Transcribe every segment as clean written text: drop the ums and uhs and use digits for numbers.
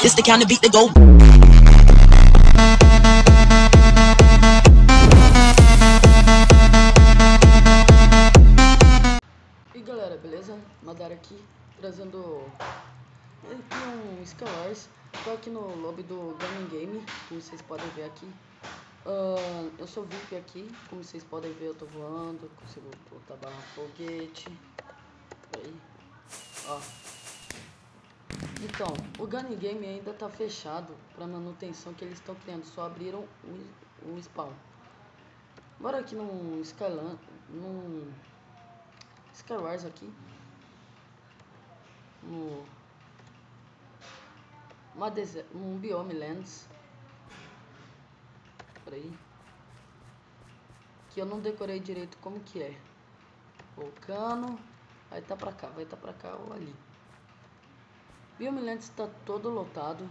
This the kind of beat that go. E galera, beleza? Madara aqui, trazendo um Skywars. Tô aqui no lobby do Gunning Game, como vocês podem ver aqui. Eu sou VIP aqui, como vocês podem ver eu tô voando, consigo botar barra foguete. Aí, ó. Então, o Gunning Game ainda tá fechado para manutenção que eles estão criando, só abriram o spawn. Bora aqui no Skywars aqui, um Biome Lands. Peraí, que eu não decorei direito como que é. Vulcano, vai tá pra cá, vai tá pra cá ou ali. Biome Lands está todo lotado,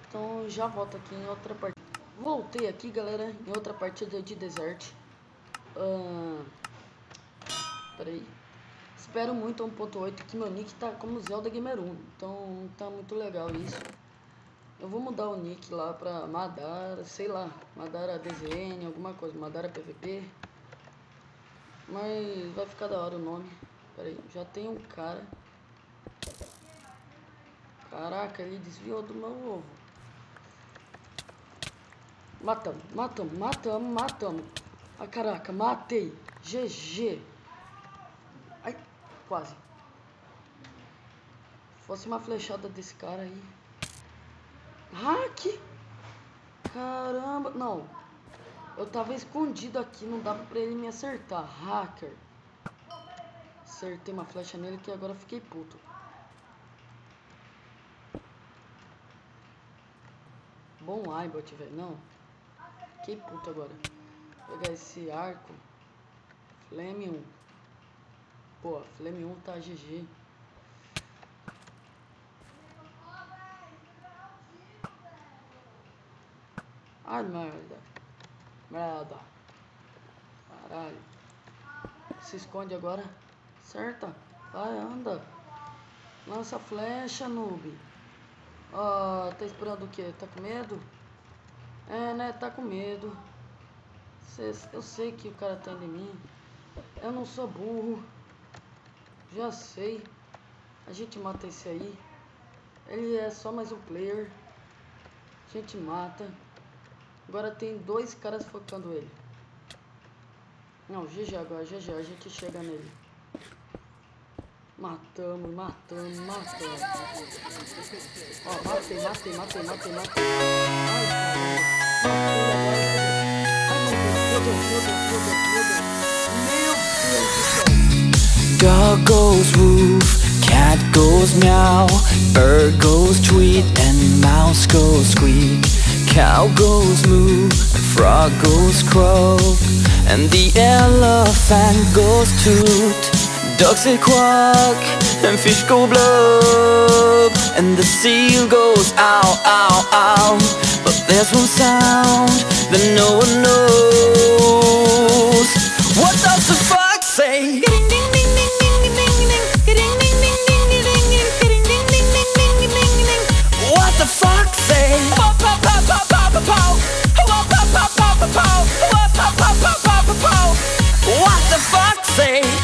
então já volto aqui em outra partida. Voltei aqui, galera, em outra partida de Desert. Peraí. Espero muito 1.8, que meu nick tá como Zelda Gamer 1, então tá muito legal isso. Eu vou mudar o nick lá pra Madara, sei lá, Madara DZN, alguma coisa, Madara PVP. Mas vai ficar da hora o nome. Peraí, já tem um cara. Caraca, ele desviou do meu ovo. Matamos. Ah, caraca, matei. GG. Ai, quase. Fosse uma flechada desse cara aí. Hack! Caramba, não. Eu tava escondido aqui, não dava pra ele me acertar. Hacker. Acertei uma flecha nele que agora fiquei puto. Bom aimbot, velho. Não. Fiquei puto agora. Vou pegar esse arco. Flame 1. Pô, Flame 1 tá GG. Ai, merda. Caralho. Se esconde agora. Acerta. Vai, anda. Lança flecha, noob. Tá esperando o que? Tá com medo? É, né? Tá com medo. Eu sei que o cara tá indo em mim. Eu não sou burro. Já sei. A gente mata esse aí. Ele é só mais um player. A gente mata. Agora tem dois caras focando ele. Não, GG agora, GG. A gente chega nele. Matamos. Ó, matei. Ai, meu Deus do céu. Dog goes woof, cat goes meow, bird goes tweet, and mouse goes squeak. Cow goes moo, frog goes croak, and the elephant goes toot. Ducks say quack, and fish go blub, and the seal goes ow, ow, ow. But there's one sound that no one knows. What does the fox say?